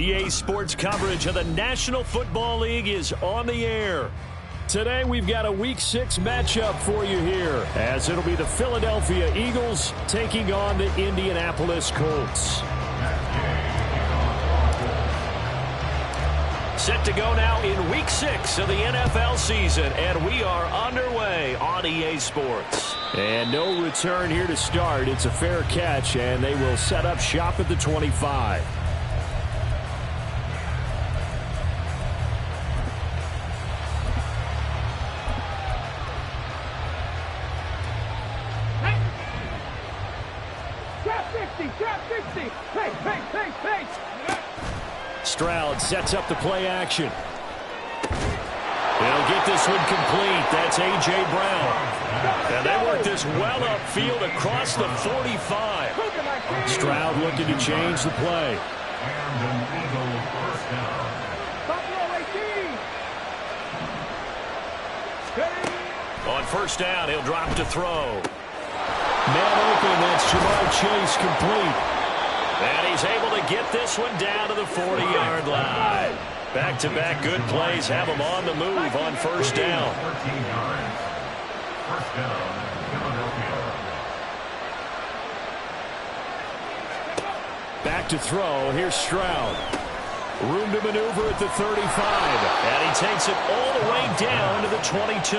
EA Sports coverage of the National Football League is on the air. Today we've got a Week 6 matchup for you here, as it'll be the Philadelphia Eagles taking on the Indianapolis Colts. Set to go now in Week 6 of the NFL season, and we are underway on EA Sports. And no return here to start. It's a fair catch, and they will set up shop at the 25. Stroud sets up the play action. He'll get this one complete. That's A.J. Brown. And they work this well upfield across the 45. Stroud looking to change the play. On first down, he'll drop to throw. Man open, that's Jamar Chase complete. And he's able to get this one down to the 40-yard line. Back-to-back good plays have him on the move on first down. Back to throw. Here's Stroud. Room to maneuver at the 35. And he takes it all the way down to the 22.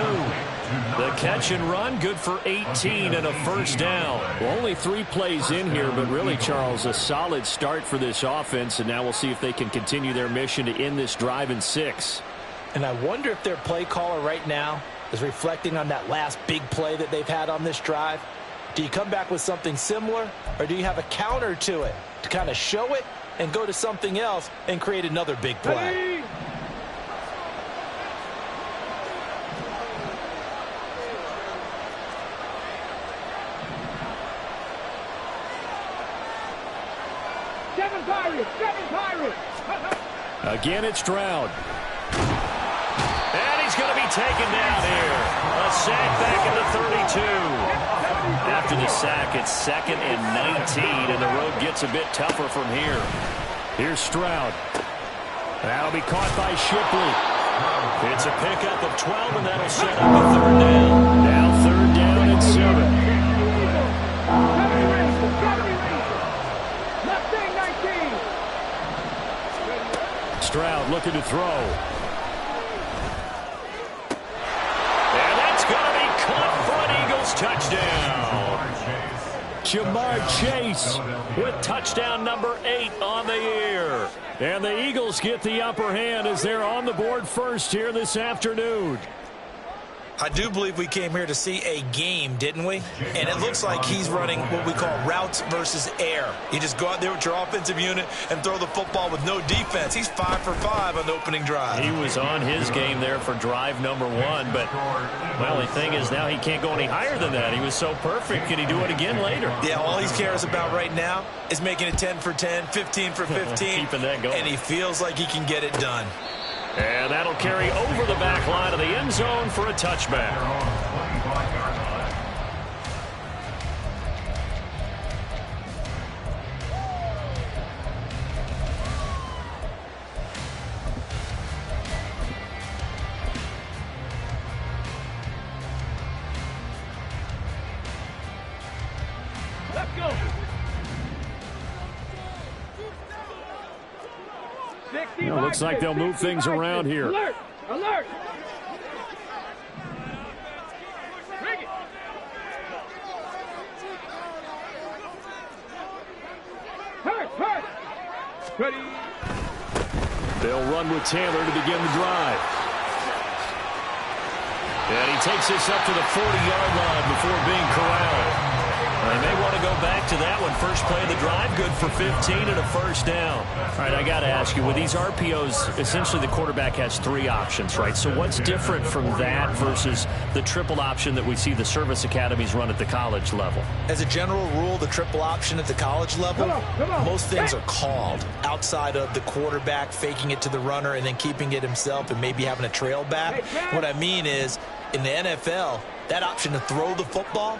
The catch and run, good for 18 and a first down. Well, only 3 plays in here, but really, Charles, a solid start for this offense. And now we'll see if they can continue their mission to end this drive in 6. And I wonder if their play caller right now is reflecting on that last big play that they've had on this drive. Do you come back with something similar, or do you have a counter to it to kind of show it and go to something else and create another big play? Seven Pirates. Again, it's Stroud. And he's going to be taken down here. A sack back at the 32. After the sack, it's 2nd and 19, and the road gets a bit tougher from here. Here's Stroud. That'll be caught by Shipley. It's a pickup of 12, and that'll set up a 3rd down. Now 3rd down and 7. Stroud looking to throw. And that's going to be caught for an Eagles touchdown. Jamar Chase with touchdown number 8 on the year. And the Eagles get the upper hand as they're on the board first here this afternoon. I do believe we came here to see a game, didn't we? And it looks like he's running what we call routes versus air. You just go out there with your offensive unit and throw the football with no defense. He's 5 for 5 on the opening drive. He was on his game there for drive number 1, but, well, the thing is now he can't go any higher than that. He was so perfect. Can he do it again later? Yeah, all he cares about right now is making it 10 for 10, 15 for 15. Keeping that going. And he feels like he can get it done. And that'll carry over the back line of the end zone for a touchback. Let's go. 65, looks like they'll move things around here. Alert! Alert! Bring it! Hurt! Ready? They'll run with Taylor to begin the drive. And he takes this up to the 40-yard line before being corralled. They may want to go back to that one. First play of the drive, good for 15 and a first down. All right, I got to ask you, with these RPOs, essentially the quarterback has 3 options, right? So what's different from that versus the triple option that we see the service academies run at the college level? As a general rule, the triple option at the college level, most things are called outside of the quarterback faking it to the runner and then keeping it himself and maybe having a trail back. What I mean is, in the NFL, that option to throw the football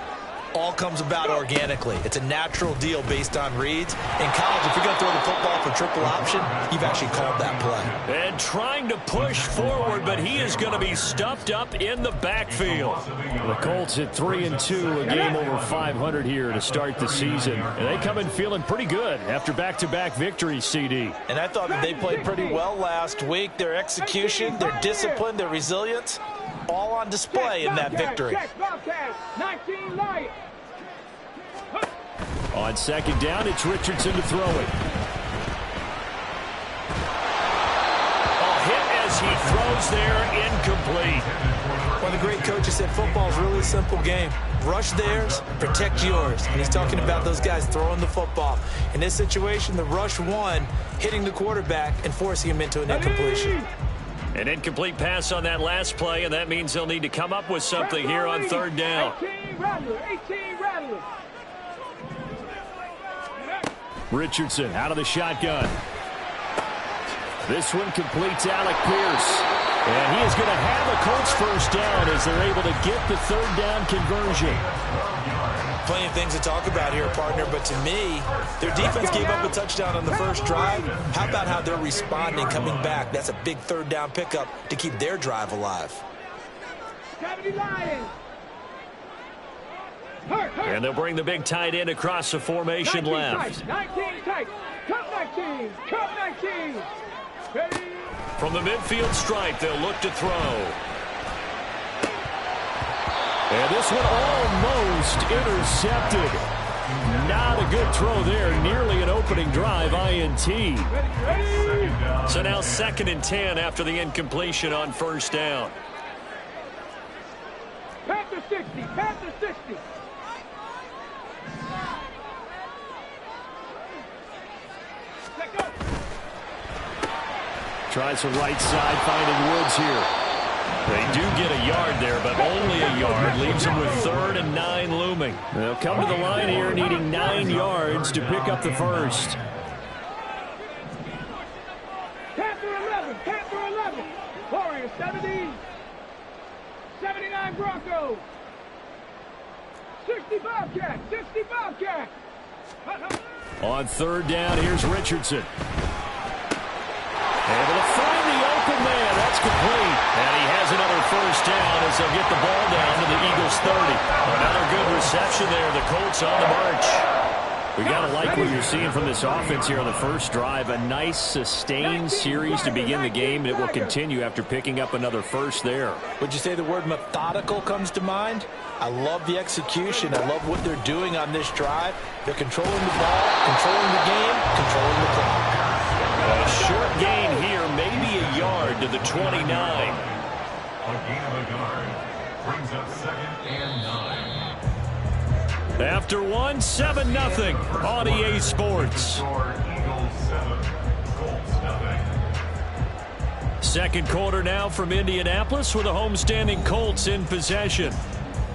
all comes about organically. It's a natural deal based on reads. In college, if you're going to throw the football for triple option, you've actually called that play. And trying to push forward, but he is going to be stuffed up in the backfield. The Colts at 3-2, a game over 500 here to start the season. And they come in feeling pretty good after back-to-back victories, CD. And I thought that they played pretty well last week. Their execution, their discipline, their resilience, all on display in that victory. 19 Lions. On second down, it's Richardson to throw it. A hit as he throws there, incomplete. One of the great coaches said football is really a simple game. Rush theirs, protect yours. And he's talking about those guys throwing the football. In this situation, the rush won, hitting the quarterback and forcing him into an incompletion. An incomplete pass on that last play, and that means they'll need to come up with something here on third down. 18 Rattlers. Richardson out of the shotgun. This one completes Alec Pierce. And he is going to have a Colts first down as they're able to get the third down conversion. Plenty of things to talk about here, partner, but to me, their defense gave up a touchdown on the first drive. How about how they're responding, coming back? That's a big third down pickup to keep their drive alive. 70 Lions. And they'll bring the big tight end across the formation left. 19 tight. Cut 19. Cut 19. Ready. From the midfield stripe, they'll look to throw. And this one almost intercepted. Not a good throw there. Nearly an opening drive, INT. Ready. So now 2nd and 10 after the incompletion on first down. Panther 60. Panther 60. Let go. Tries the right side, finding Woods here. They do get a yard there, but only a yard. Leaves them with 3rd and 9 looming. They'll come to the line here needing 9 yards to pick up the first. Panther 11. Panther 11. Warriors 70. 79 Broncos. 60 Bobcats. 60 Bobcats. On third down, here's Richardson. Able to find the open man. That's complete. And he has another first down as they'll get the ball down to the Eagles' 30. Another good reception there. The Colts on the march. We got to like what you're seeing from this offense here on the first drive. A nice, sustained series to begin the game, and it will continue after picking up another first there. Would you say the word methodical comes to mind? I love the execution. I love what they're doing on this drive. They're controlling the ball, controlling the game, controlling the clock. A short gain here, maybe a yard to the 29. A gain of a yard brings up 2nd and 9. After one, 7-0 on EA Sports. Eagles 7, Colts 0. Second quarter now from Indianapolis with the homestanding Colts in possession.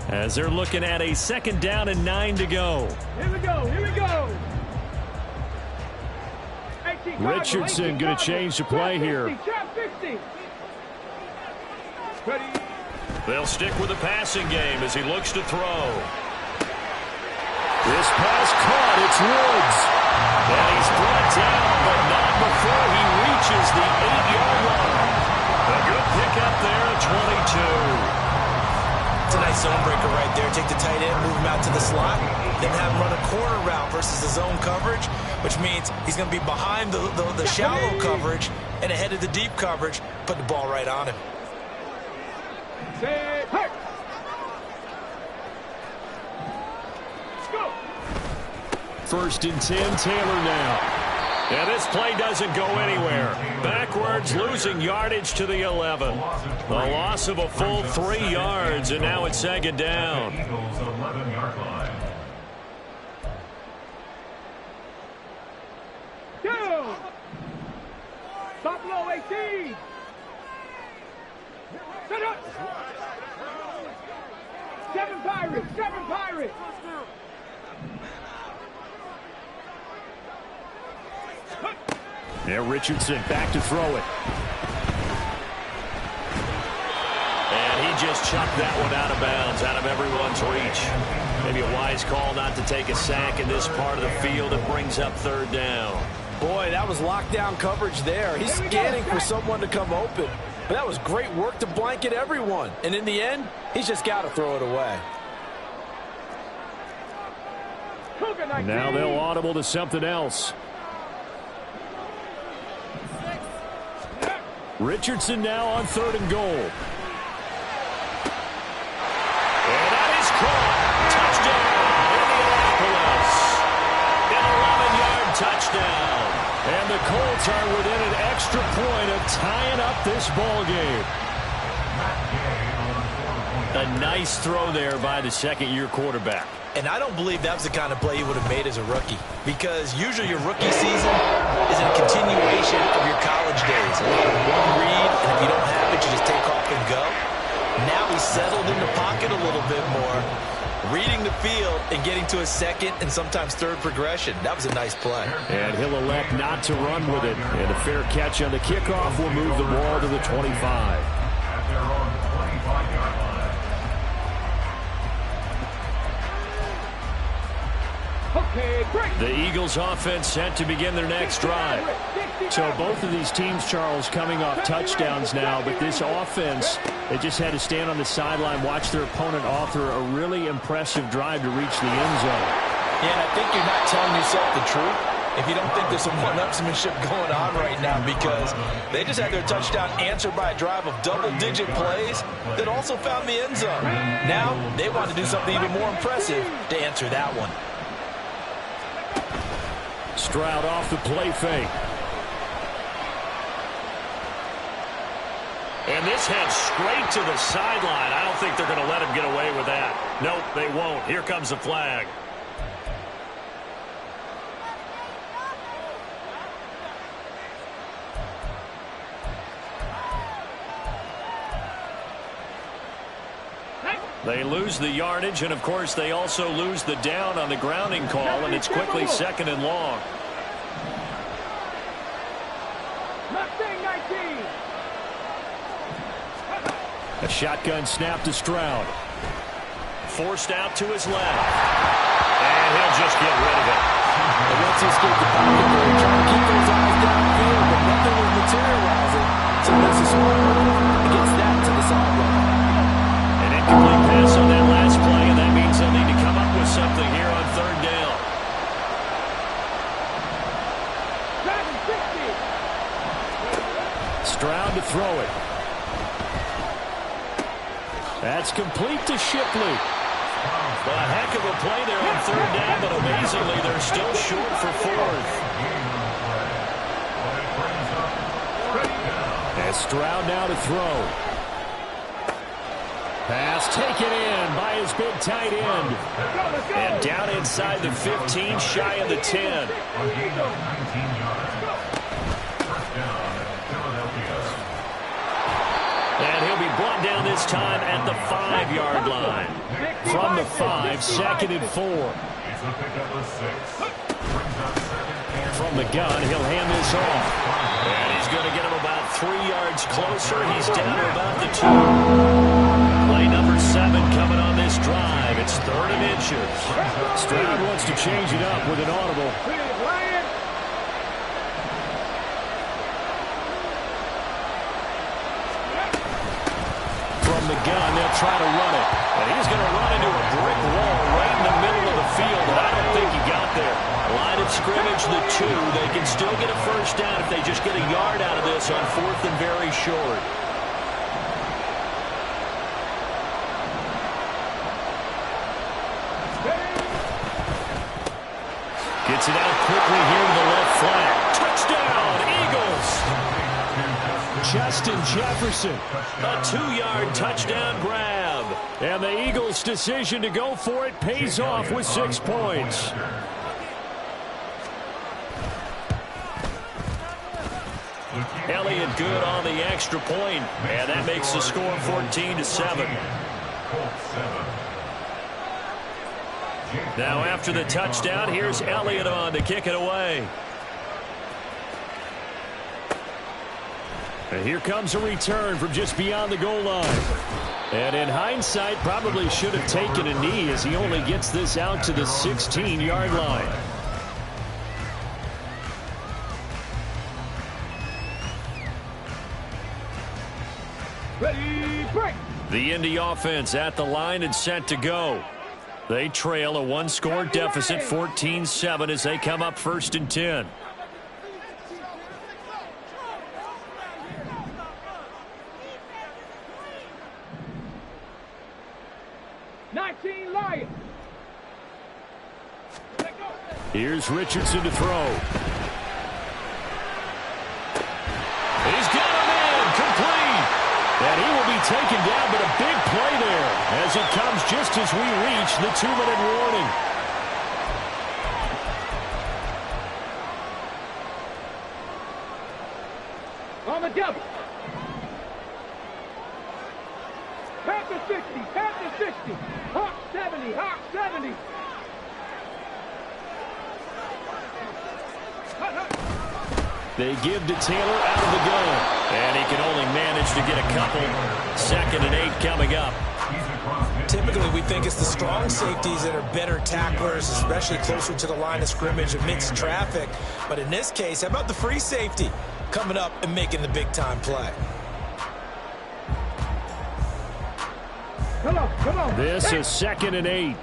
As they're looking at a 2nd down and 9 to go. Here we go. Here we go. Richardson going to change the play here. They'll stick with the passing game as he looks to throw. This pass caught. It's Woods. And he's brought down, but not before he reaches the 8-yard line. A good pickup there at 22. It's a nice zone breaker right there. Take the tight end, move him out to the slot, then have him run a corner route versus the zone coverage, which means he's going to be behind the shallow coverage and ahead of the deep coverage. Put the ball right on him. Go. 1st and 10, Taylor now. And this play doesn't go anywhere. Backwards, losing yardage to the 11. The loss of a full 3 yards, and now it's 2nd down. Eagles 11-yard line. Down. Buffalo 18. Set up. 7 Pirates. 7 Pirates. There, Richardson back to throw it. And he just chucked that one out of bounds, out of everyone's reach. Maybe a wise call not to take a sack in this part of the field. It brings up third down. Boy, that was lockdown coverage there. He's scanning for someone to come open. But that was great work to blanket everyone. And in the end, he's just got to throw it away. Now they'll audible to something else. Richardson now on 3rd and goal. And that is caught. Touchdown, Indianapolis. An 11-yard touchdown. And the Colts are within an extra point of tying up this ball game. A nice throw there by the second-year quarterback. And I don't believe that was the kind of play he would have made as a rookie, because usually your rookie season is a continuation of your college days. A lot of one read, and if you don't have it, you just take off and go. Now he's settled in the pocket a little bit more, reading the field and getting to a second and sometimes third progression. That was a nice play. And he'll elect not to run with it. And a fair catch on the kickoff will move the ball to the 25. At their own 25-yard line. The Eagles offense set to begin their next drive. So both of these teams, Charles, coming off touchdowns now, but this offense, they just had to stand on the sideline, watch their opponent author a really impressive drive to reach the end zone. Yeah, and I think you're not telling yourself the truth if you don't think there's some one-upsmanship going on right now, because they just had their touchdown answered by a drive of double-digit plays that also found the end zone. Now they want to do something even more impressive to answer that one. Stroud off the play fake. And this heads straight to the sideline. I don't think they're going to let him get away with that. Nope, they won't. Here comes the flag. They lose the yardage, and of course they also lose the down on the grounding call, and it's quickly 2nd and long. A shotgun snap to Stroud. Forced out to his left. And he'll just get rid of it. And once he escaped the pocket, they were trying to keep those eyes downfield, but nothing was materializing. So there's a smart move and gets that to the sideline. Complete pass on that last play, and that means they'll need to come up with something here on 3rd down. Stroud to throw it. That's complete to Shipley. Well, a heck of a play there on 3rd down, but amazingly, they're still short for 4th. And Stroud now to throw. Pass taken in by his big tight end. And down inside the 15, shy of the 10. And he'll be brought down this time at the 5-yard line. From the 5, 2nd and 4. From the gun, he'll hand this off. And he's going to get him about 3 yards closer. He's down to about the 2. Play number 7 coming on this drive. It's 3rd and inches. Stroud wants to change it up with an audible. From the gun, they'll try to run it. And he's going to run into a brick wall right in the middle of the field, and I don't think he got there. Line of scrimmage, the 2. They can still get a first down if they just get a yard out of this on 4th and very short. Gets it out quickly here to the left flat. Touchdown, Eagles! Justin Jefferson. A 2-yard touchdown grab. And the Eagles' decision to go for it pays off with 6 points. Elliott good on the extra point, and that makes the score 14-7. Now after the touchdown, here's Elliott on to kick it away. And here comes a return from just beyond the goal line. And in hindsight, probably should have taken a knee as he only gets this out to the 16-yard line. Ready, break. The Indy offense at the line and set to go. They trail a one-score deficit, 14-7, as they come up 1st and 10. Lions. Here's Richardson to throw. He's got a man complete. And he will be taken down, but a big play there as it comes just as we reach the 2-minute warning. On the double. Half to 60, half to 60. Hawk 70, Hawk 70. They give to Taylor out of the gun. And he can only manage to get a couple. 2nd and 8 coming up. Typically, we think it's the strong safeties that are better tacklers, especially closer to the line of scrimmage amidst traffic. But in this case, how about the free safety coming up and making the big-time play? Come on. This is 2nd and 8.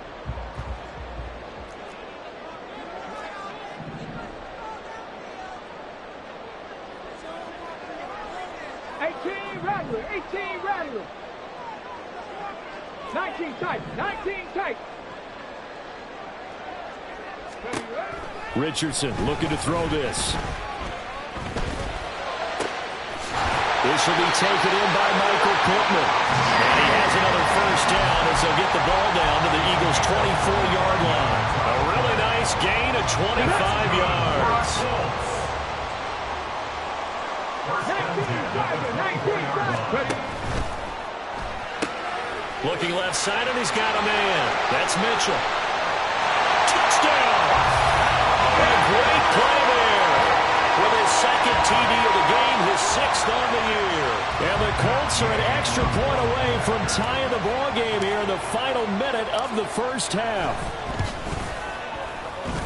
Rattler, 18 Rattler. 19 tight, 19 tight. Richardson looking to throw this. This will be taken in by Michael Pittman. And he has another 1st down as they'll get the ball down to the Eagles' 24-yard line. A really nice gain of 25 yards. Looking left side, and he's got a man. That's Mitchell. Touchdown! A great play there. With his 2nd TD of the game, his 6th on the year. And the Colts are an extra point away from tying the ball game here in the final minute of the 1st half.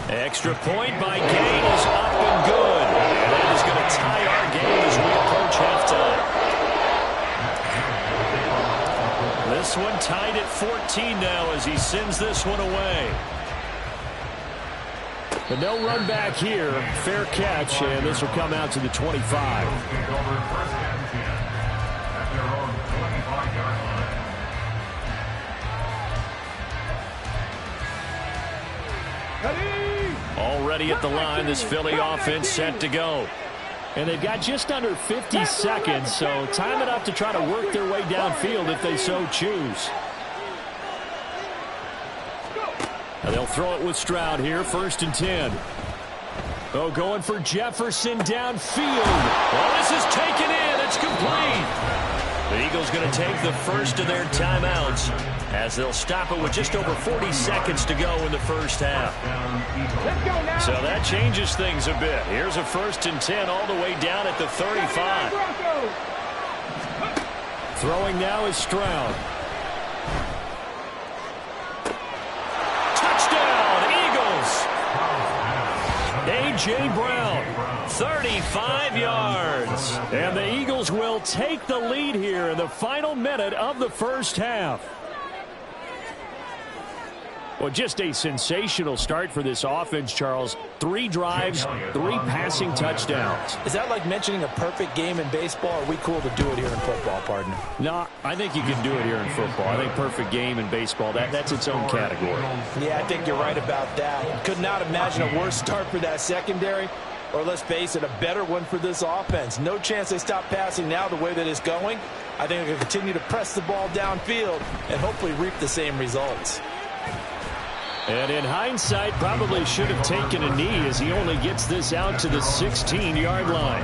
Extra point by Gain is up and good. And that is going to tie our game as we approach halftime. This one tied at 14 now as he sends this one away. But no run back here. Fair catch, and this will come out to the 25. Already at the line, this Philly offense set to go. And they've got just under 50 seconds, so time enough to try to work their way downfield if they so choose. And they'll throw it with Stroud here, 1st and 10. Oh, going for Jefferson downfield. Well, this is taken in. It's complete. The Eagles going to take the 1st of their timeouts as they'll stop it with just over 40 seconds to go in the 1st half. So that changes things a bit. Here's a 1st and 10 all the way down at the 35. Throwing now is Stroud. Touchdown, Eagles! A.J. Brown, 35 yards. And the Eagles will take the lead here in the final minute of the 1st half. Well, just a sensational start for this offense, Charles. 3 drives, 3 passing touchdowns. Is that like mentioning a perfect game in baseball? Or are we cool to do it here in football, partner? No, I think you can do it here in football. I think perfect game in baseball, that's its own category. Yeah, I think you're right about that. Could not imagine a worse start for that secondary, or let's face it, a better one for this offense. No chance they stop passing now the way that it's going. I think they'll continue to press the ball downfield and hopefully reap the same results. And in hindsight, probably should have taken a knee as he only gets this out to the 16-yard line.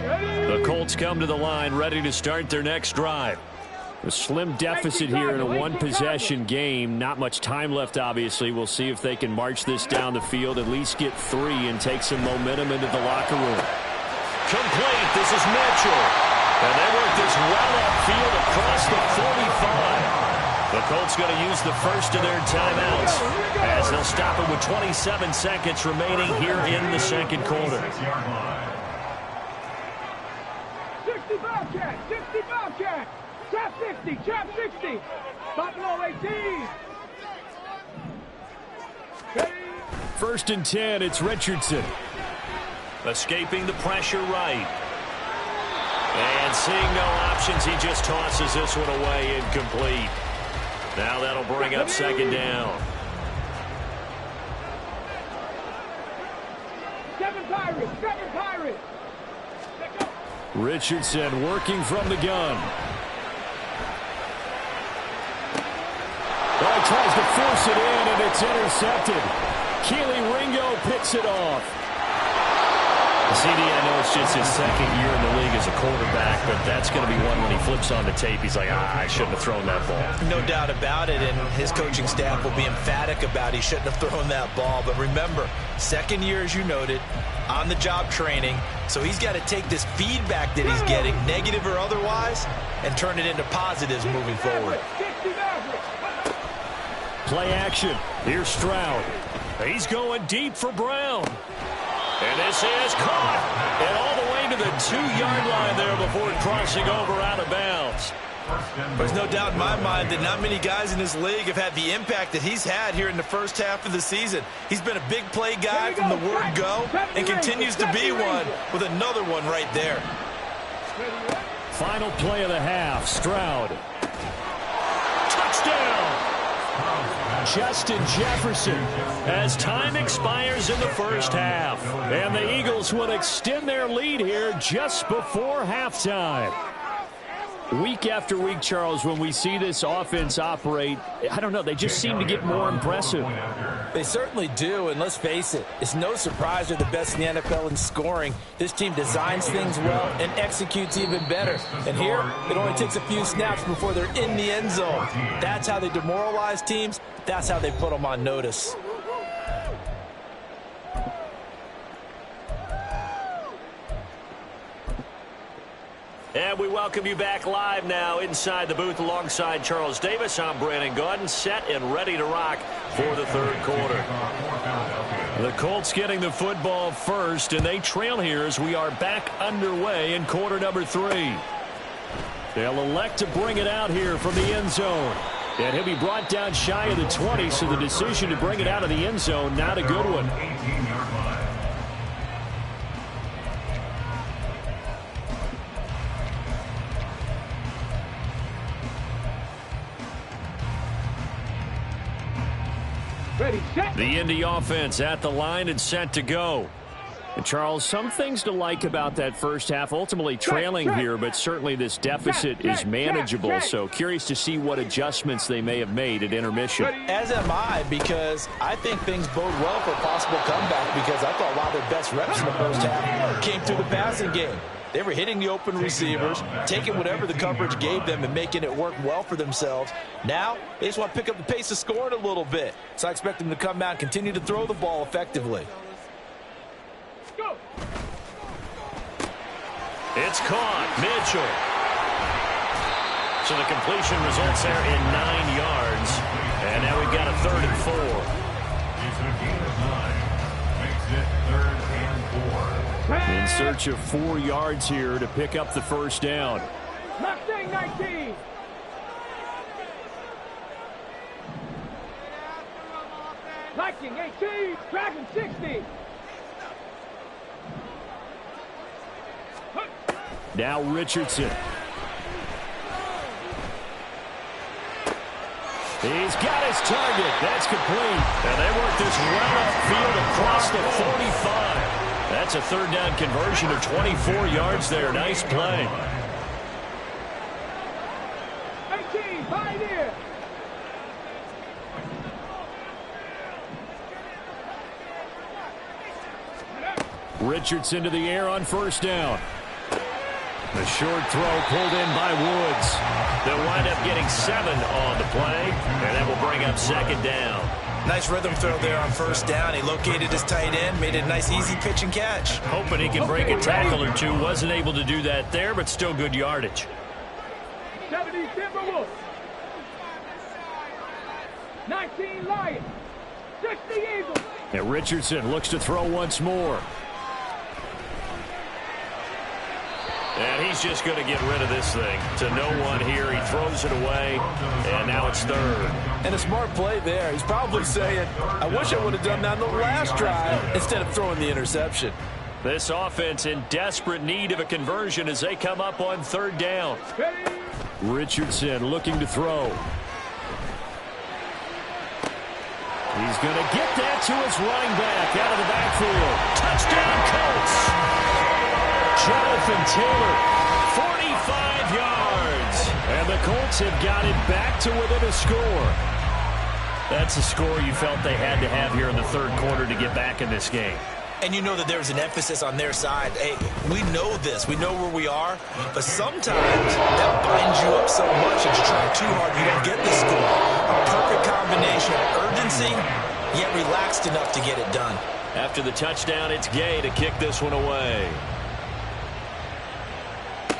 Ready? The Colts come to the line ready to start their next drive. A slim deficit here in a one-possession game. Not much time left, obviously. We'll see if they can march this down the field, at least get 3, and take some momentum into the locker room. Complete. This is Mitchell. And they work this well upfield across the 45. The Colts going to use the first of their timeouts as they'll stop it with 27 seconds remaining here in the second quarter. 60 Bobcat, 60 Bobcat. Trap 60, trap 60. Buffalo 18. First and 10, it's Richardson. Escaping the pressure right. And seeing no options, he just tosses this one away incomplete. Now that'll bring up second down. 7 Pirates, 7 Pirates. Richardson working from the gun. Oh, he tries to force it in, and it's intercepted. Keely Ringo picks it off. CD, I know it's just his second year in the league as a quarterback, but that's going to be one when he flips on the tape. He's like, I shouldn't have thrown that ball. No doubt about it, and his coaching staff will be emphatic about he shouldn't have thrown that ball. But remember, second year, as you noted, on-the-job training, so he's got to take this feedback that he's getting, negative or otherwise, and turn it into positives moving forward. Play action. Here's Stroud. He's going deep for Brown. And this is caught. And all the way to the 2-yard line there before crossing over out of bounds. There's no doubt in my mind that not many guys in this league have had the impact that he's had here in the first half of the season. He's been a big play guy from the word go and continues to be one with another one right there. Final play of the half. Stroud. Touchdown. Justin Jefferson as time expires in the first half. And the Eagles will extend their lead here just before halftime. Week after week, Charles, when we see this offense operate, I don't know, they just seem to get more impressive. They certainly do, and let's face it, it's no surprise they're the best in the NFL in scoring. This team designs things well and executes even better. And here, it only takes a few snaps before they're in the end zone. That's how they demoralize teams. That's how they put them on notice. And we welcome you back live now inside the booth alongside Charles Davis. I'm Brandon Gaudin, set and ready to rock for the third quarter. The Colts getting the football first, and they trail here as we are back underway in quarter number 3. They'll elect to bring it out here from the end zone. And he'll be brought down shy of the 20, so the decision to bring it out of the end zone, not a good one. Ready, set. The Indy offense at the line and set to go. And Charles, some things to like about that first half. Ultimately trailing here, but certainly this deficit is manageable. So curious to see what adjustments they may have made at intermission. As am I, because I think things bode well for a possible comeback, because I thought a lot of their best reps in the first half came through the passing game. They were hitting the open receivers, taking whatever the coverage gave them and making it work well for themselves. Now, they just want to pick up the pace of scoring a little bit. So I expect them to come out and continue to throw the ball effectively. Go. It's caught. Mitchell. So the completion results there in 9 yards. And now we've got a 3rd and 4. It's a gain of 9. Makes it 3rd and 4. In search of 4 yards here to pick up the first down. Mustang 19. Viking 18. Dragon 60. Now Richardson. He's got his target. That's complete. And they work this well upfield across the 45. That's a 3rd down conversion of 24 yards there. Nice play. 18. Pioneer. Richardson to the air on first down. The short throw pulled in by Woods. They'll wind up getting 7 on the play, and that will bring up second down. Nice rhythm throw there on first down. He located his tight end, made it a nice easy pitch and catch. Hoping he can break a tackle or two. Wasn't able to do that there, but still good yardage. 70 Timberwolves. 19 Lions. 60 Eagles. And Richardson looks to throw once more. And he's just going to get rid of this thing to no one here. He throws it away, and now it's third. And a smart play there. He's probably saying, I wish I would have done that in the last drive instead of throwing the interception. This offense in desperate need of a conversion as they come up on third down. Richardson looking to throw. He's going to get that to his running back out of the backfield. Touchdown, Colts. Jonathan Taylor, 45 yards. And the Colts have got it back to within a score. That's a score you felt they had to have here in the third quarter to get back in this game. And you know that there's an emphasis on their side. Hey, we know this. We know where we are. But sometimes that binds you up so much that you try too hard, you don't get the score. A perfect combination of urgency, yet relaxed enough to get it done. After the touchdown, it's Gay to kick this one away.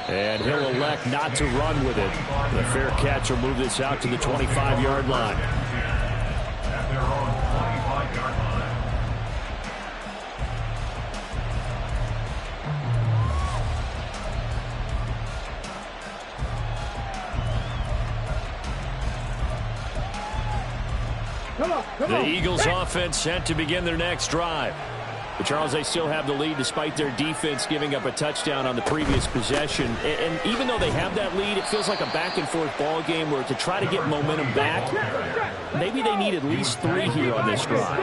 And he'll elect not to run with it. The fair catch will move this out to the 25-yard line. At their own 25-yard line. The Eagles offense set to begin their next drive. But Charles, they still have the lead despite their defense giving up a touchdown on the previous possession. And even though they have that lead, it feels like a back-and-forth ball game where to try to get momentum back, maybe they need at least 3 here on this drive.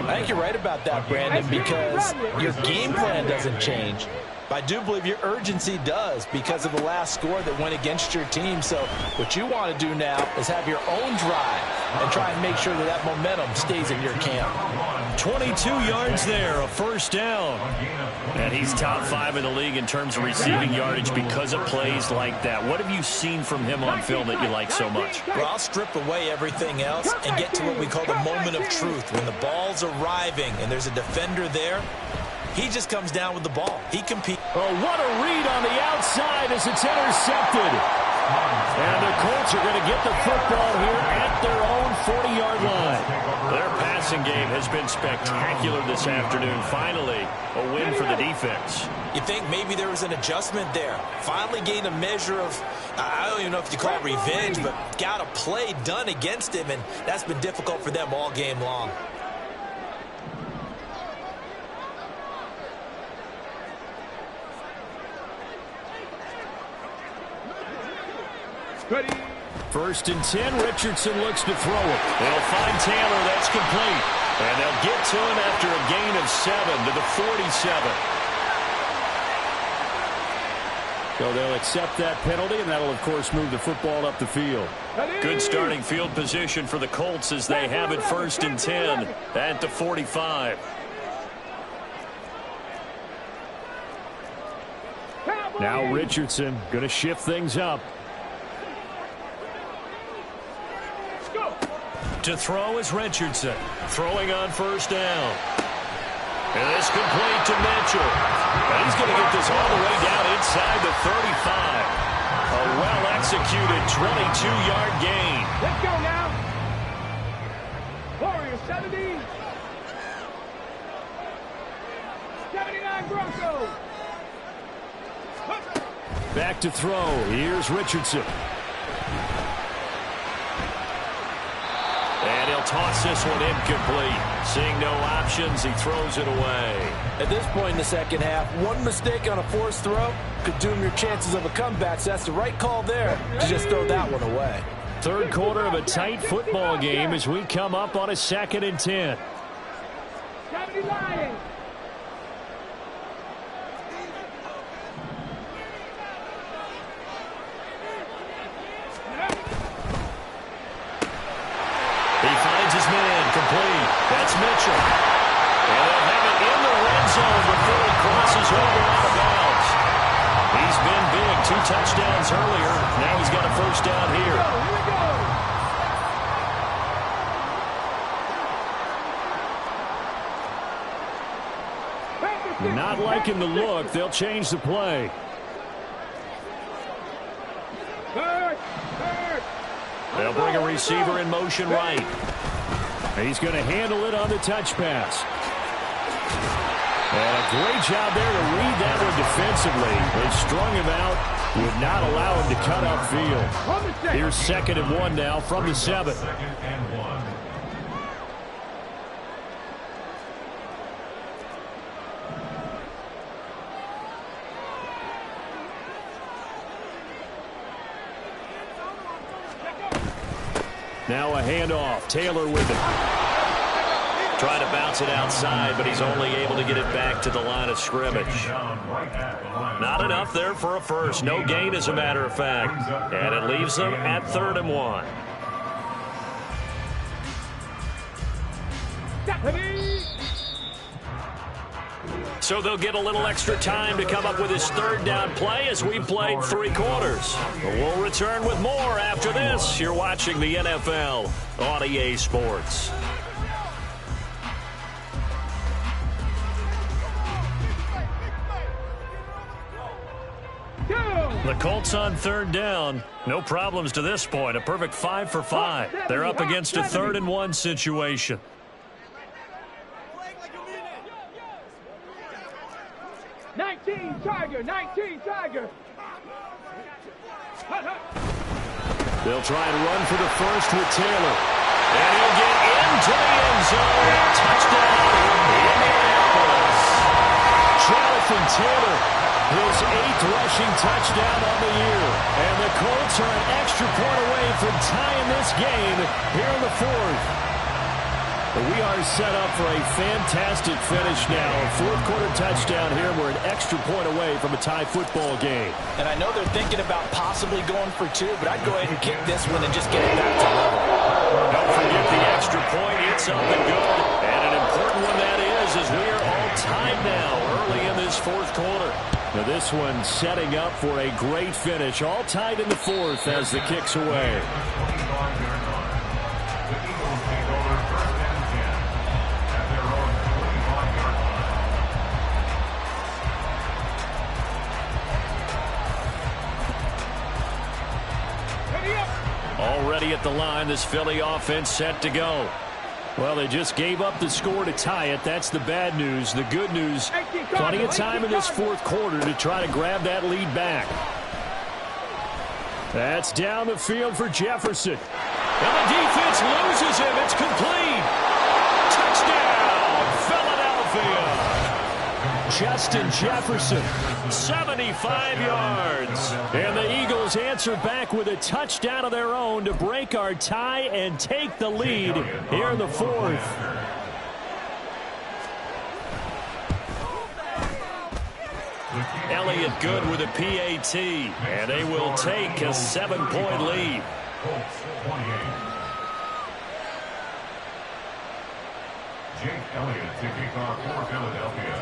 I think you're right about that, Brandon, because your game plan doesn't change. But I do believe your urgency does because of the last score that went against your team. So what you want to do now is have your own drive and try and make sure that that momentum stays in your camp. 22 yards there, a first down. And he's top 5 in the league in terms of receiving yardage because of plays like that. What have you seen from him on film that you like so much? Well, I'll strip away everything else and get to what we call the moment of truth. When the ball's arriving and there's a defender there, he just comes down with the ball. He competes. Oh, what a read on the outside as it's intercepted. And the Colts are going to get the football here at their own 40-yard line. Their passing game has been spectacular this afternoon. Finally, a win for the defense. You think maybe there was an adjustment there. Finally gained a measure of, I don't even know if you call it revenge, but got a play done against him, and that's been difficult for them all game long. Ready. 1st and 10, Richardson looks to throw it. They'll find Taylor, that's complete. And they'll get to him after a gain of 7 to the 47. So they'll accept that penalty, and that'll, of course, move the football up the field. Good starting field position for the Colts as they have it 1st and 10 at the 45. Now Richardson going to shift things up. To throw is Richardson. Throwing on 1st down. And this complete to Mitchell. And he's going to get this all the way down inside the 35. A well-executed 22-yard gain. Let's go now. Warriors 70. 79 Broncos. Back to throw. Here's Richardson. And he'll toss this one incomplete. Seeing no options, he throws it away. At this point in the second half, one mistake on a forced throw could doom your chances of a comeback. So that's the right call there to just throw that one away. Third quarter of a tight football game as we come up on a 2nd and 10. 70 Lions. He finds his man complete. That's Mitchell. And they'll have it in the red zone before he crosses over out of bounds. He's been big touchdowns earlier. Now he's got a first down here. Here we go. Not liking the look. They'll change the play. They'll bring a receiver in motion right. He's going to handle it on the touch pass. And a great job there to read that one defensively. They strung him out, would not allow him to cut upfield. Here's 2nd and 1 now from the 7. 2nd and 1. Now a handoff. Taylor with it. Trying to bounce it outside, but he's only able to get it back to the line of scrimmage. Not enough there for a first. No gain, as a matter of fact. And it leaves them at 3rd and 1. So they'll get a little extra time to come up with his 3rd down play as we played 3 quarters. But we'll return with more after this. You're watching the NFL on EA Sports. The Colts on 3rd down. No problems to this point. A perfect 5 for 5. They're up against a 3rd and 1 situation. 19 Tiger, 19 Tiger. They'll try and run for the first with Taylor. And he'll get into the end zone. Touchdown, Indianapolis. Jonathan Taylor, his 8th rushing touchdown on the year. And the Colts are an extra point away from tying this game here in the 4th. We are set up for a fantastic finish now. A 4th quarter touchdown here. We're an extra point away from a tie football game. And I know they're thinking about possibly going for 2, but I'd go ahead and kick this one and just get it back to level. Don't forget the extra point. It's up and good. And an important one that is, as we are all tied now early in this 4th quarter. Now this one setting up for a great finish. All tied in the 4th as the kick's away. Already at the line, this Philly offense set to go. Well, they just gave up the score to tie it. That's the bad news. The good news, plenty of time in this 4th quarter to try to grab that lead back. That's down the field for Jefferson. And the defense loses him. It's complete. Touchdown, Philadelphia. Justin Jefferson, 75 yards. And the Eagles answer back with a touchdown of their own to break our tie and take the lead here in the 4th. Elliott good with a PAT, and they will take a 7-point lead. Jake Elliott to kick off for Philadelphia.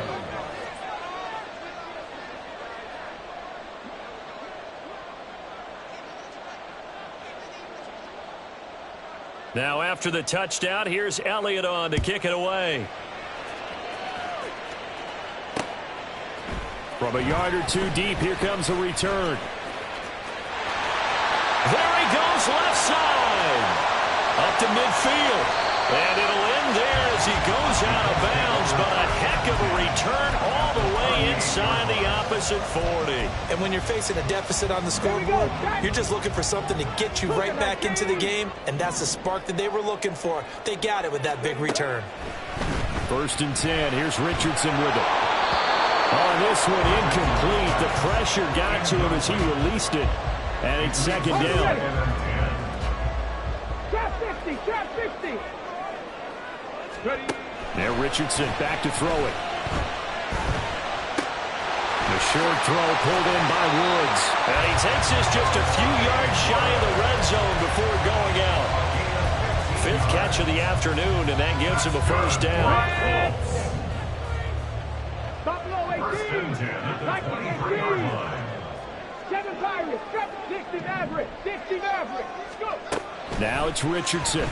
Now after the touchdown, here's Elliott on to kick it away. From a yard or 2 deep, here comes a return. There he goes, left side. Up to midfield. And it'll end there as he goes out of bounds, but a heck of a return all the way inside the opposite 40. And when you're facing a deficit on the scoreboard, you're just looking for something to get you right back into the game, and that's the spark that they were looking for. They got it with that big return. 1st and 10. Here's Richardson with it. On this one, incomplete. The pressure got to him as he released it. And it's 2nd down. Trap 50, trap 50. Now Richardson back to throw it. The short throw pulled in by Woods. And he takes this just a few yards shy of the red zone before going out. 5th catch of the afternoon, and that gives him a first down. Buffalo 18. 7 Pirates, 60 Mavericks, 60 Mavericks. Go. Now it's Richardson.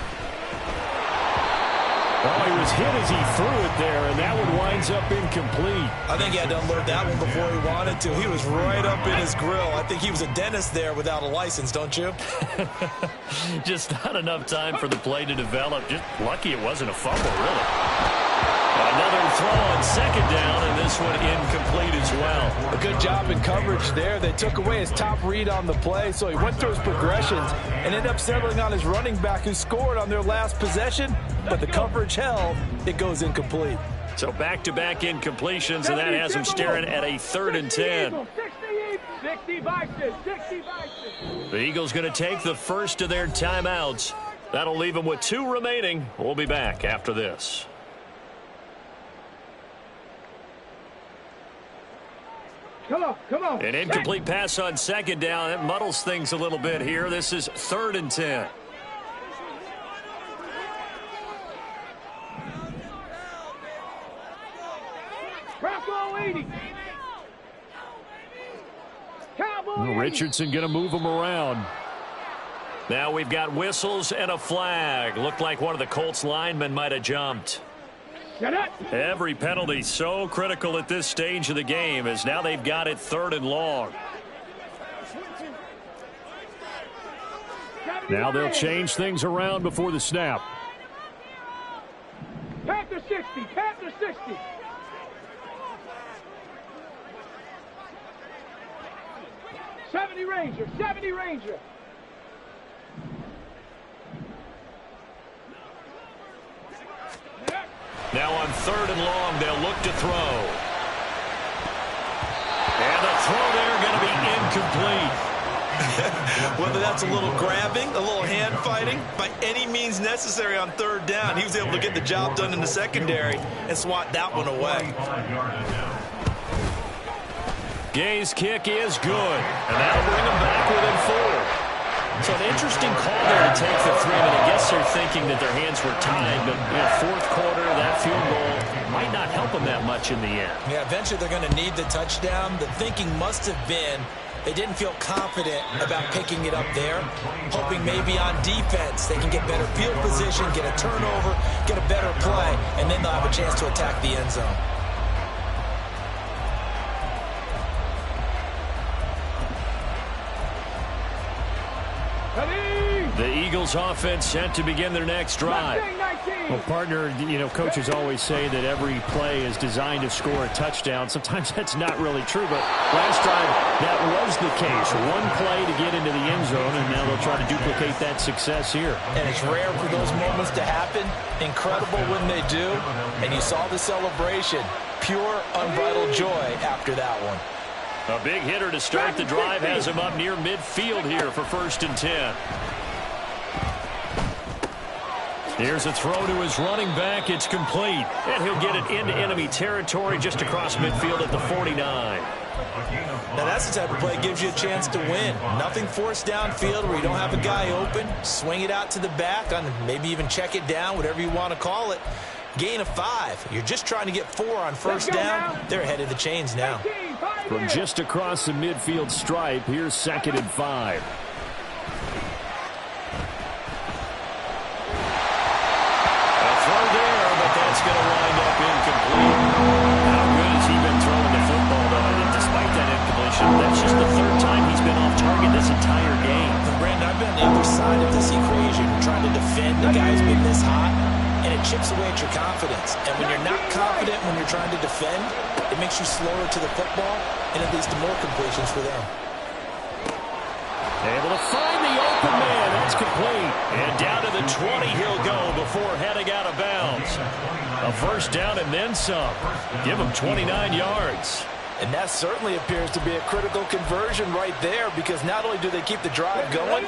Oh, he was hit as he threw it there, and that one winds up incomplete. I think he had to unload that one before he wanted to. He was right up in his grill. I think he was a dentist there without a license, don't you? Just not enough time for the play to develop. Just lucky it wasn't a fumble, really. Another throw on second down, and this one incomplete as well. A good job in coverage there. They took away his top read on the play, so he went through his progressions and ended up settling on his running back who scored on their last possession, but the coverage held. It goes incomplete. So back-to-back incompletions, and that has him staring at a 3rd and 10. 60 Vikings, 60 Vikings. The Eagles going to take the first of their timeouts. That'll leave them with 2 remaining. We'll be back after this. Come on. An incomplete pass on second down. It muddles things a little bit here. This is 3rd and 10. Bronco 80. Cowboy 80. Richardson going to move him around. Now we've got whistles and a flag. Looked like one of the Colts linemen might have jumped. Every penalty so critical at this stage of the game, as now they've got it 3rd and long. Now they'll change things around before the snap. Panther 60, Panther 60. Ranger, 70 Ranger. Now on 3rd and long, they'll look to throw. And the throw there going to be incomplete. Whether that's a little grabbing, a little hand fighting, by any means necessary on 3rd down, he was able to get the job done in the secondary and swat that one away. Gay's kick is good, and that'll bring them back within 4. So an interesting call there to take the 3. I guess they're thinking that their hands were tied, but in the 4th quarter, that field goal might not help them that much in the end. Yeah, eventually they're going to need the touchdown. The thinking must have been they didn't feel confident about picking it up there, hoping maybe on defense they can get better field position, get a turnover, get a better play, and then they'll have a chance to attack the end zone. The Eagles offense set to begin their next drive. Well, partner, you know, coaches always say that every play is designed to score a touchdown. Sometimes that's not really true, but last drive, that was the case. One play to get into the end zone, and now they'll try to duplicate that success here. And it's rare for those moments to happen. Incredible when they do. And you saw the celebration. Pure, unbridled joy after that one. A big hitter to start the drive has him up near midfield here for 1st and 10. Here's a throw to his running back. It's complete. And he'll get it into enemy territory just across midfield at the 49. Now that's the type of play that gives you a chance to win. Nothing forced downfield where you don't have a guy open. Swing it out to the back, on maybe even check it down, whatever you want to call it. Gain of 5. You're just trying to get 4 on 1st down. They're ahead of the chains now. From just across the midfield stripe, here's 2nd and 5. That's going to wind up incomplete. How good has he been throwing the football, though? And despite that incompletion, that's just the 3rd time he's been off target this entire game. And Brandon, I've been on the other side of this equation, trying to defend a guy who's been this hot, and it chips away at your confidence. And when you're not confident when you're trying to defend, it makes you slower to the football, and it leads to more completions for them. Able to find the open man. That's complete. And down to the 20 he'll go before heading out of bounds. A 1st down and then some. Give him 29 yards. And that certainly appears to be a critical conversion right there, because not only do they keep the drive going,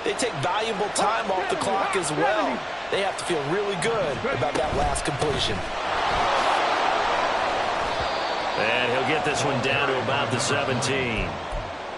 they take valuable time off the clock as well. They have to feel really good about that last completion. And he'll get this one down to about the 17.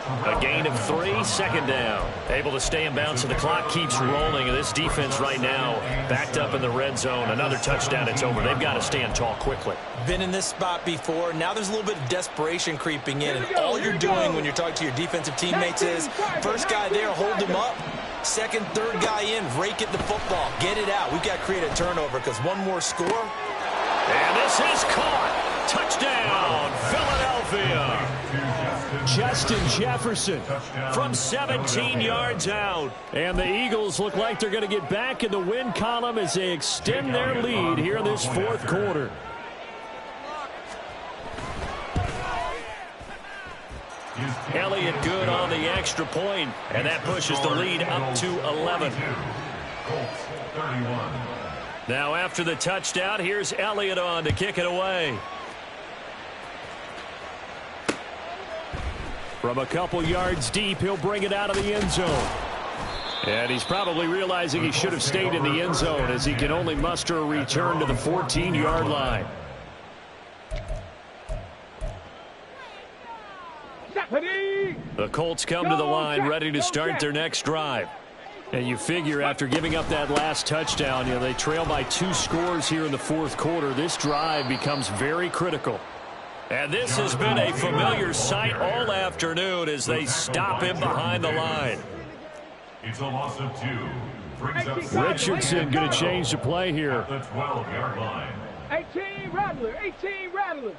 A gain of 3, second down. Able to stay in bounds, so the clock keeps rolling. And this defense right now backed up in the red zone. Another touchdown, it's over. They've got to stand tall quickly. Been in this spot before. Now there's a little bit of desperation creeping in. And all you're doing when you're talking to your defensive teammates is, first guy there, hold him up. Second, third guy in, rake at the football. Get it out. We've got to create a turnover because one more score. And this is caught. Touchdown, Philadelphia. Justin Jefferson From 17 yards out. And the Eagles look like they're going to get back in the win column as they extend their lead here in this fourth quarter. Elliott good on the extra point, and that pushes the lead up to 11. Now after the touchdown, here's Elliott on to kick it away. From a couple yards deep, he'll bring it out of the end zone. And he's probably realizing he should have stayed in the end zone as he can only muster a return to the 14-yard line. The Colts come to the line ready to start their next drive. And you figure after giving up that last touchdown, they trail by 2 scores here in the fourth quarter. This drive becomes very critical. And this has been a familiar sight all afternoon as they stop him behind the line. It's a loss of 2. Richardson going to change the play here. At the 12-yard line. 18 Rattler, 18 Rattler.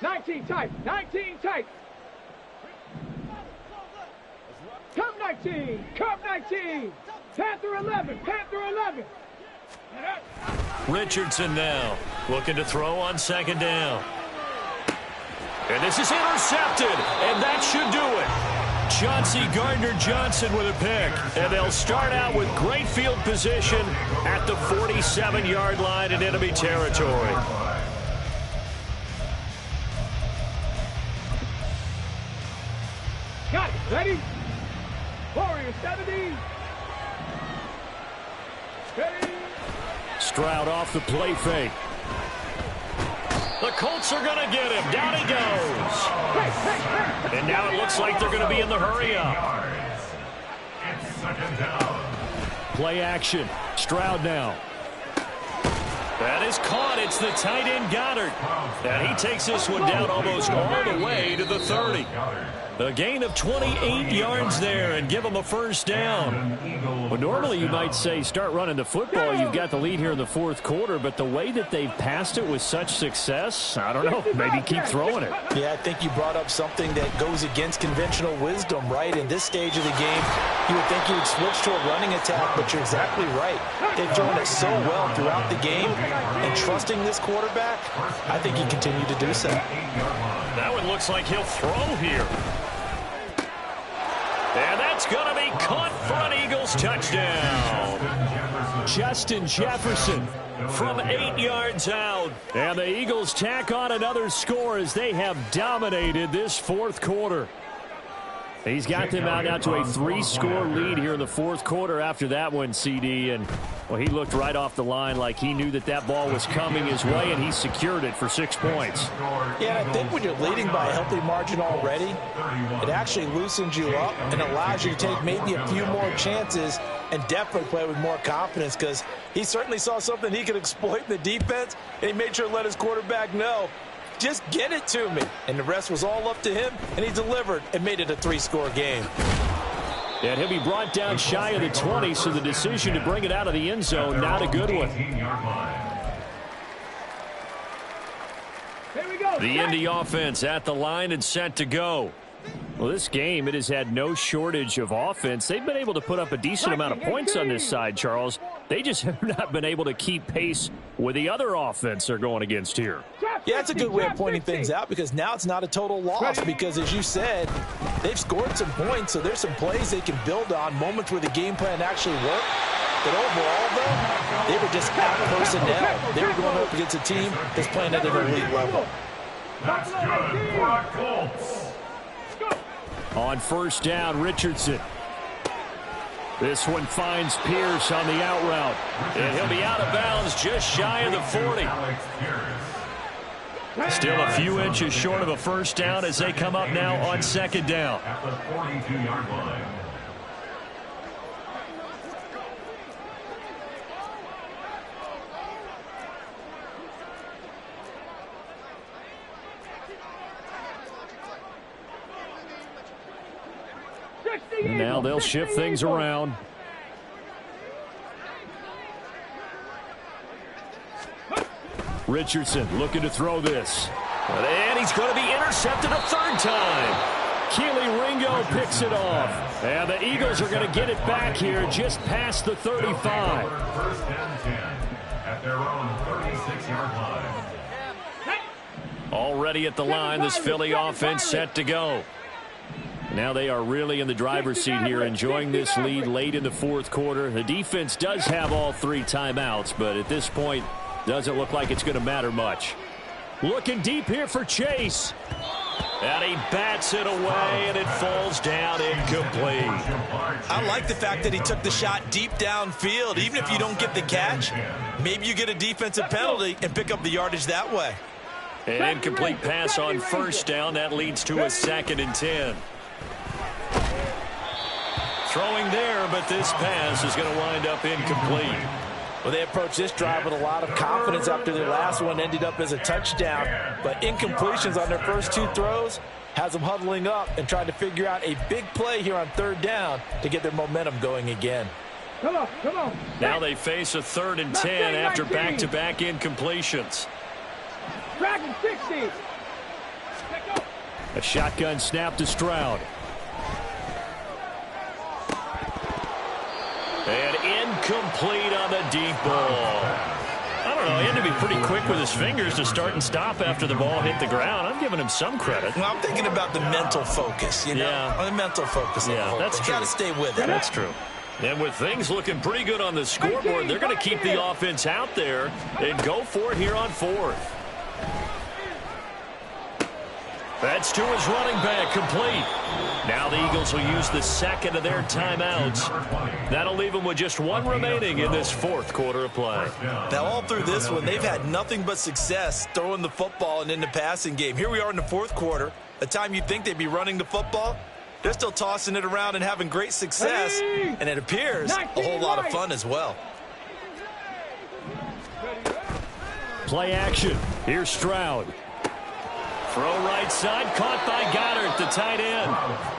19 tight, 19 tight. Come 19, come 19. Panther 11, Panther 11. Richardson now looking to throw on second down. And this is intercepted, and that should do it. Chauncey Gardner-Johnson with a pick. And they'll start out with great field position at the 47-yard line in enemy territory. Got it, ready? Warrior 70. Ready? Stroud off the play fake. The Colts are going to get him. Down he goes. And now it looks like they're going to be in the hurry up. It's second down. Play action. Stroud now. That is caught. It's the tight end Goddard. And he takes this one down almost all the way to the 30. A gain of 28 yards there and give him a first down. Well, normally you might say start running the football. You've got the lead here in the fourth quarter, but the way that they've passed it with such success, I don't know, maybe keep throwing it. Yeah, I think you brought up something that goes against conventional wisdom, right? In this stage of the game, you would think you would switch to a running attack, but you're exactly right. They've thrown it so well throughout the game, and trusting this quarterback, I think he continued to do so. That one looks like he'll throw here. And that's going to be caught for an Eagles touchdown. Justin Jefferson from 8 yards out. And the Eagles tack on another score as they have dominated this fourth quarter. He's got them out now to a 3-score lead here in the fourth quarter after that one, CD. And, well, he looked right off the line like he knew that that ball was coming his way, and he secured it for 6 points. Yeah, and I think when you're leading by a healthy margin already, it actually loosens you up and allows you to take maybe a few more chances and definitely play with more confidence because he certainly saw something he could exploit in the defense, and he made sure to let his quarterback know, just get it to me. And the rest was all up to him, and he delivered and made it a 3-score game. And he'll be brought down shy of the 20, so the decision to bring it out of the end zone, not a good one. The Indy offense at the line and set to go. Well, this game, it has had no shortage of offense. They've been able to put up a decent amount of points on this side, Charles. They just have not been able to keep pace with the other offense they're going against here. Yeah, it's a good way of pointing things out because now it's not a total loss because, as you said, they've scored some points, so there's some plays they can build on, moments where the game plan actually worked. But overall, though, they were just out personnel. They were going up against a team that's playing at an elite level. That's good for our Colts. On first down, Richardson. This one finds Pierce on the out route. And he'll be out of bounds just shy of the 40. Still a few inches short of a first down as they come up now on second down. At the 42-yard line. And now they'll shift things around. Richardson looking to throw this. And he's going to be intercepted a third time. Keely Ringo picks it off. And the Eagles are going to get it back here just past the 35. First and 10 at their own 36-yard line. Already at the line, this Philly offense set to go. Now they are really in the driver's seat here, enjoying this lead late in the fourth quarter. The defense does have all 3 timeouts, but at this point, doesn't look like it's going to matter much. Looking deep here for Chase. And he bats it away, and it falls down incomplete. I like the fact that he took the shot deep downfield. Even if you don't get the catch, maybe you get a defensive penalty and pick up the yardage that way. An incomplete pass on first down. That leads to a 2nd and 10. Throwing there, but this pass is going to wind up incomplete. Well, they approached this drive with a lot of confidence after their last one ended up as a touchdown. But incompletions on their first 2 throws has them huddling up and trying to figure out a big play here on third down to get their momentum going again. Come on, come on. Now they face a 3rd and 10 after back-to-back incompletions. Dragon 60. A shotgun snap to Stroud. And incomplete on the deep ball. I don't know. He had to be pretty quick with his fingers to start and stop after the ball hit the ground. I'm giving him some credit. Well, I'm thinking about the mental focus, you know. Yeah. The mental focus. Yeah, that's true. You got to stay with it. That's true. And with things looking pretty good on the scoreboard, they're going to keep the offense out there and go for it here on 4th. That's to his running back, complete. Now the Eagles will use the 2nd of their timeouts. That'll leave them with just 1 remaining in this 4th quarter of play. Now, all through this one, they've had nothing but success throwing the football and in the passing game. Here we are in the 4th quarter, a time you'd think they'd be running the football. They're still tossing it around and having great success, and it appears a whole lot of fun as well. Play action. Here's Stroud. Throw right side, caught by Goddard, the tight end.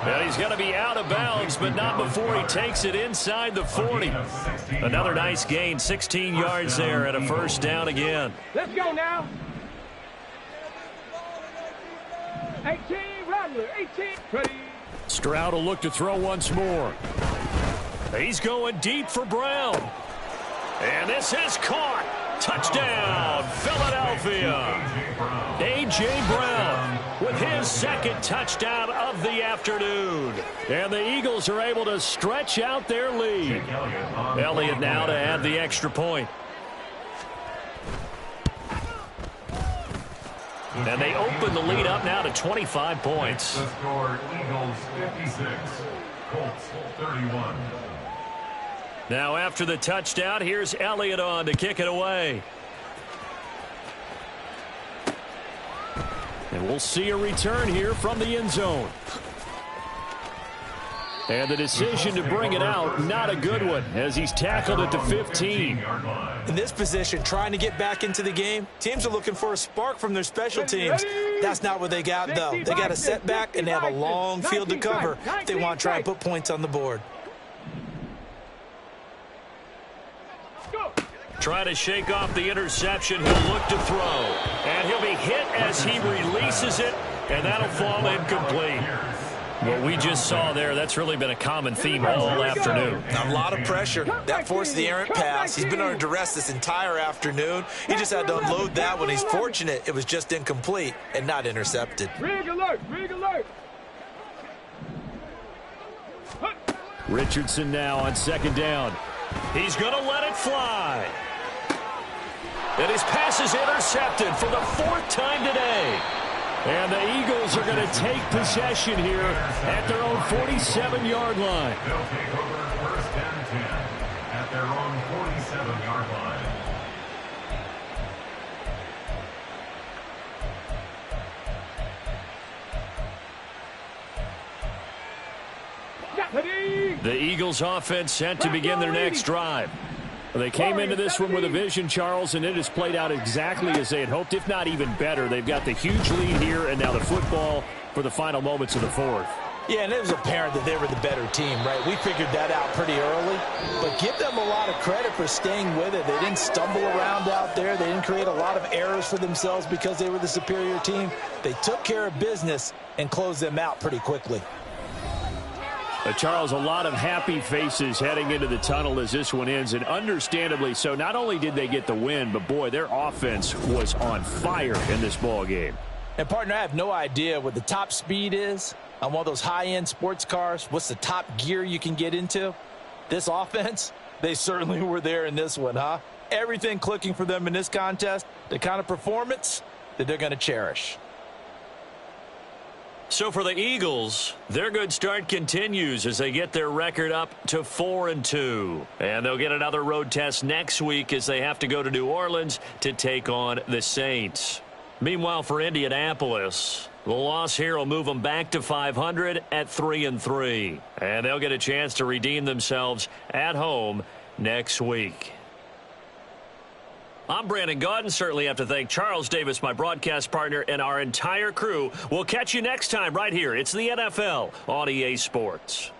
And he's going to be out of bounds, but not before he takes it inside the 40. Another nice gain, 16 yards there, and a first down again. Let's go now. 18, Rattler, 18. Ready. Stroud will look to throw once more. He's going deep for Brown. And this is caught. Touchdown, Philadelphia. A.J. Brown with his 2nd touchdown of the afternoon. And the Eagles are able to stretch out their lead. Elliott now to add the extra point. And they open the lead up now to 25 points. The score, Eagles 56, Colts 31. Now after the touchdown, here's Elliott on to kick it away. And we'll see a return here from the end zone. And the decision to bring it out, not a good one, as he's tackled at the 15. In this position, trying to get back into the game, teams are looking for a spark from their special teams. That's not what they got, though. They got a setback, and they have a long field to cover if they want to try and put points on the board. Trying to shake off the interception. He'll look to throw. And he'll be hit as he releases it, and that'll fall incomplete. What we just saw there, that's really been a common theme all afternoon. A lot of pressure. That forced the errant pass. He's been under duress this entire afternoon. He just had to unload that one. He's fortunate it was just incomplete and not intercepted. Rig alert, rig alert. Richardson now on 2nd down. He's going to let it fly. And his pass is intercepted for the 4th time today. And the Eagles are going to take possession here at their own 47-yard line. They'll take over 1st and 10 at their own 47-yard line. The Eagles offense set to begin their next drive. They came into this one with a vision, Charles, and it has played out exactly as they had hoped, if not even better. They've got the huge lead here, and now the football for the final moments of the fourth. Yeah, and it was apparent that they were the better team, right? We figured that out pretty early. But give them a lot of credit for staying with it. They didn't stumble around out there. They didn't create a lot of errors for themselves because they were the superior team. They took care of business and closed them out pretty quickly. Charles, a lot of happy faces heading into the tunnel as this one ends, and understandably so. Not only did they get the win, but, boy, their offense was on fire in this ball game. And, partner, I have no idea what the top speed is on one of those high-end sports cars. What's the top gear you can get into? This offense, they certainly were there in this one, huh? Everything clicking for them in this contest, the kind of performance that they're going to cherish. So for the Eagles, their good start continues as they get their record up to 4-2. And they'll get another road test next week as they have to go to New Orleans to take on the Saints. Meanwhile, for Indianapolis, the loss here will move them back to 500 at 3-3. And they'll get a chance to redeem themselves at home next week. I'm Brandon Gaudin. Certainly have to thank Charles Davis, my broadcast partner, and our entire crew. We'll catch you next time right here. It's the NFL on EA Sports.